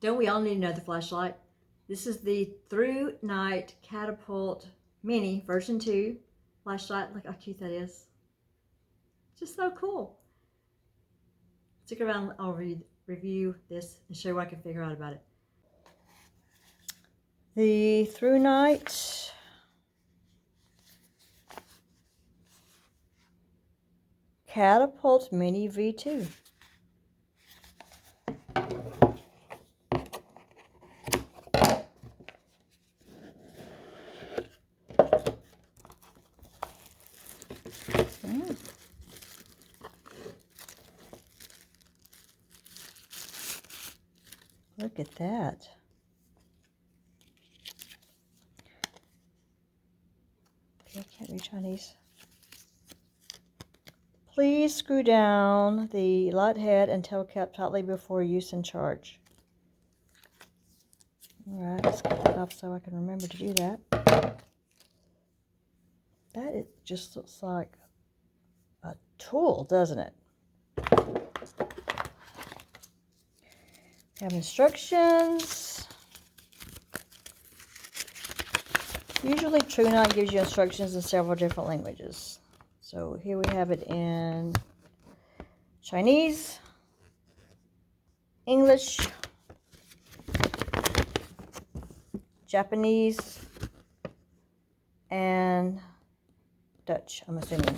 Don't we all need another flashlight? This is the Thrunite Catapult Mini version 2 flashlight. Look how cute that is. Just so cool. Stick around, I'll review this and show you what I can figure out about it. The Thrunite Catapult Mini V2. Look at that. Okay, I can't read Chinese. Please screw down the light head and tail cap tightly before use and charge. Alright, let's get that off so I can remember to do that. That it just looks like a tool, doesn't it? We have instructions. Usually Thrunite gives you instructions in several different languages. So here we have it in Chinese, English, Japanese, and Dutch, I'm assuming.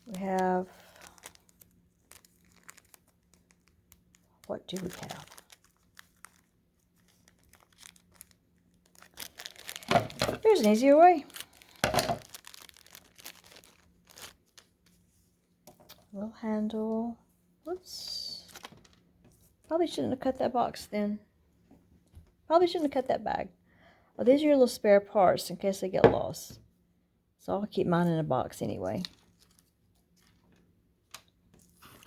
We have, what do we have? Here's an easier way. Little handle. Whoops. Probably shouldn't have cut that box then. Probably shouldn't have cut that bag. Oh, these are your little spare parts in case they get lost. So I'll keep mine in a box anyway.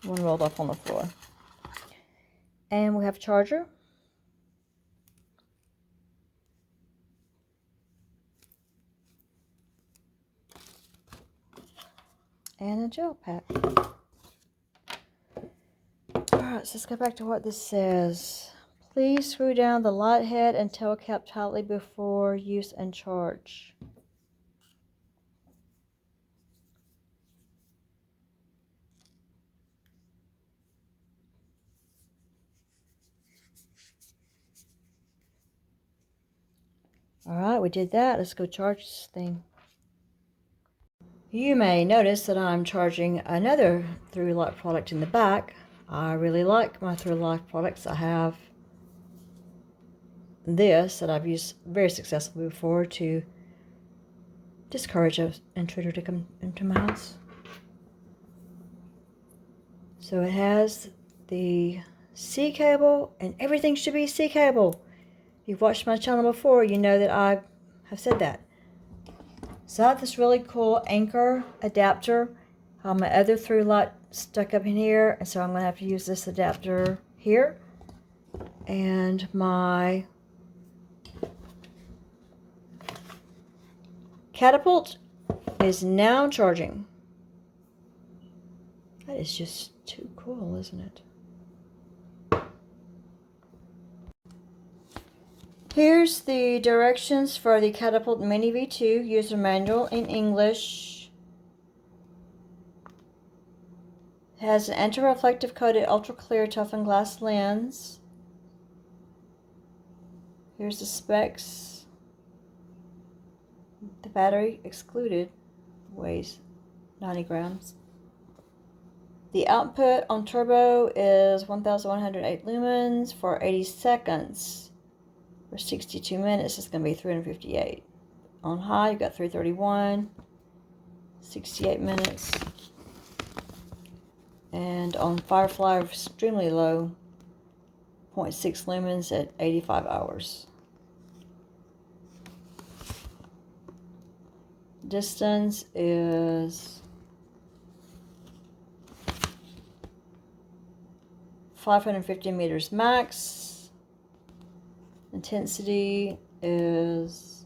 One rolled off on the floor. And we have a charger. And a gel pack. Alright, so let's go back to what this says. Please screw down the light head and tail cap tightly before use and charge. Alright, we did that. Let's go charge this thing. You may notice that I'm charging another Thrunite product in the back. I really like my Thrunite products. I have this that I've used very successfully before to discourage an intruder to come into my house. So it has the C cable, and everything should be C cable. If you've watched my channel before, you know that I have said that. So I have this really cool anchor adapter. My other Thrunite stuck up in here, and so I'm going to have to use this adapter here. And my Catapult is now charging. That is just too cool, isn't it? Here's the directions for the Catapult Mini V2 user manual in English. It has an anti-reflective coated ultra clear toughened glass lens. Here's the specs. The battery excluded weighs 90 grams. The output on turbo is 1108 lumens for 80 seconds. For 62 minutes, it's going to be 358. On high, you've got 331, 68 minutes. And on Firefly, extremely low, 0.6 lumens at 85 hours. Distance is 550 meters max. Intensity is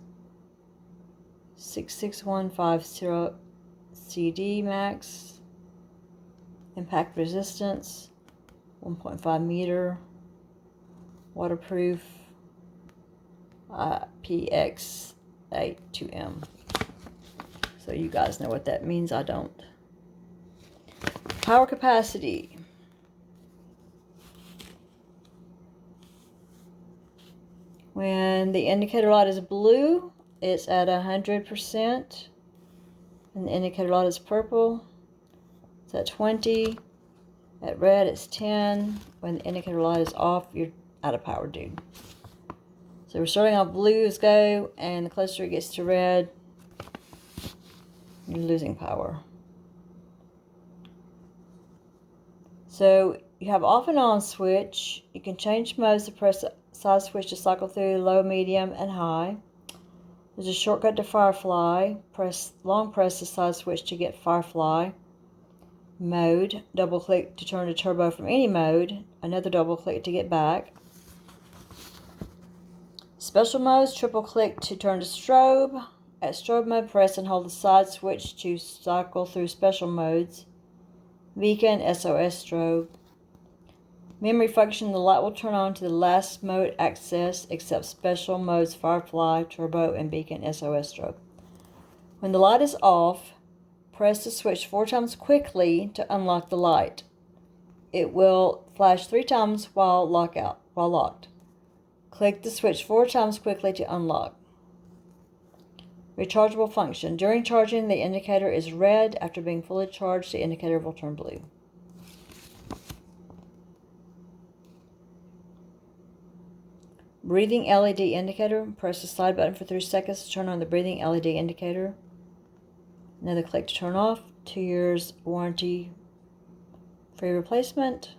66150 CD max. Impact resistance 1.5 meter, waterproof, IPX82M. So you guys know what that means. I don't. Power capacity. When the indicator light is blue, it's at 100%. And the indicator light is purple, it's at 20. At red, it's 10. When the indicator light is off, you're out of power, dude. So we're starting off blue as go, and the closer it gets to red, you're losing power. So you have off and on switch. You can change modes to press the side switch to cycle through low, medium, and high. There's a shortcut to Firefly. Long press the side switch to get Firefly mode. Double click to turn to turbo from any mode. Another double click to get back. Special modes, triple click to turn to strobe. At strobe mode, press and hold the side switch to cycle through special modes. Beacon, SOS strobe. Memory function, the light will turn on to the last mode access except special modes Firefly, Turbo, and Beacon SOS strobe. When the light is off, press the switch 4 times quickly to unlock the light. It will flash 3 times while locked. Click the switch 4 times quickly to unlock. Rechargeable function. During charging, the indicator is red. After being fully charged, the indicator will turn blue. Breathing LED indicator. Press the slide button for 3 seconds to turn on the breathing LED indicator. Another click to turn off. 2 years warranty, free replacement.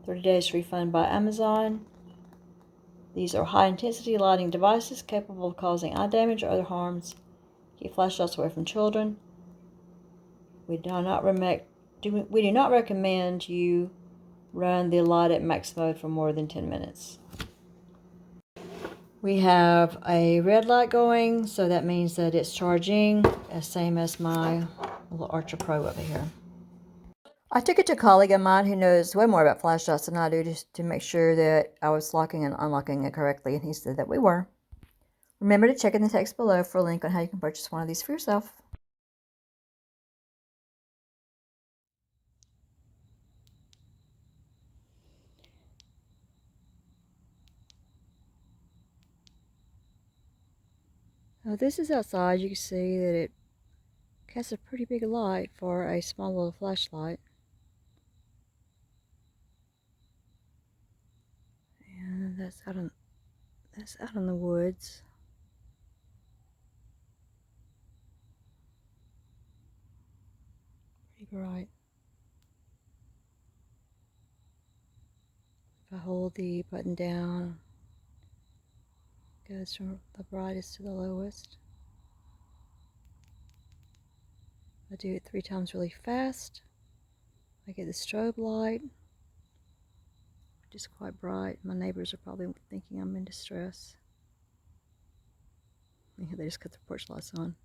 30 days refund by Amazon. These are high-intensity lighting devices capable of causing eye damage or other harms. Keep flashlights away from children. We do not recommend you run the light at max mode for more than 10 minutes. We have a red light going, so that means that it's charging, same as my little Archer Pro over here. I took it to a colleague of mine who knows way more about flashlights than I do, just to make sure that I was locking and unlocking it correctly, and he said that we were. Remember to check in the text below for a link on how you can purchase one of these for yourself. Now this is outside. You can see that it casts a pretty big light for a small little flashlight. And that's out in the woods. Pretty bright. If I hold the button down, it goes from the brightest to the lowest. I do it 3 times really fast. I get the strobe light, which is quite bright. My neighbors are probably thinking I'm in distress. Yeah, they just cut the porch lights on.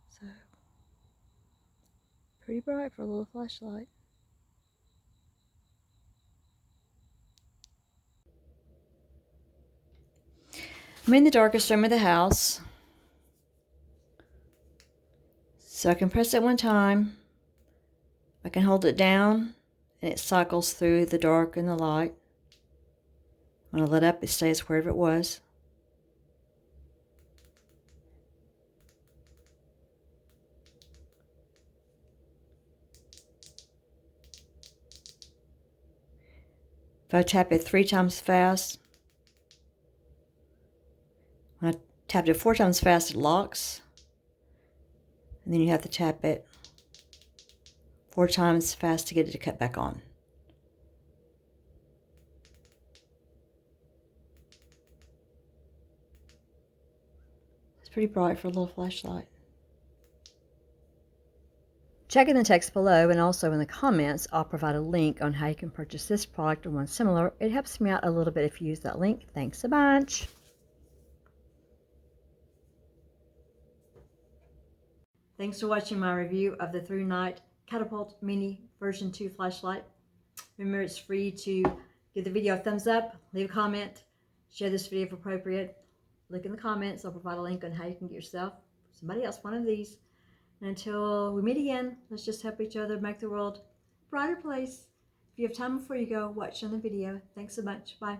So, pretty bright for a little flashlight. I'm in the darkest room of the house, so I can press it 1 time. I can hold it down and it cycles through the dark and the light. When I let up, it stays wherever it was. If I tap it 3 times fast, when I tapped it 4 times fast, it locks. And then you have to tap it 4 times fast to get it to cut back on. It's pretty bright for a little flashlight. Check in the text below, and also in the comments, I'll provide a link on how you can purchase this product or one similar. It helps me out a little bit if you use that link. Thanks a bunch. Thanks for watching my review of the Thrunite Catapult Mini version 2 flashlight. Remember, it's free to give the video a thumbs up, leave a comment, share this video if appropriate. Look in the comments. I'll provide a link on how you can get yourself, somebody else, one of these. And until we meet again, let's just help each other make the world a brighter place. If you have time before you go, watch on the video. Thanks so much. Bye.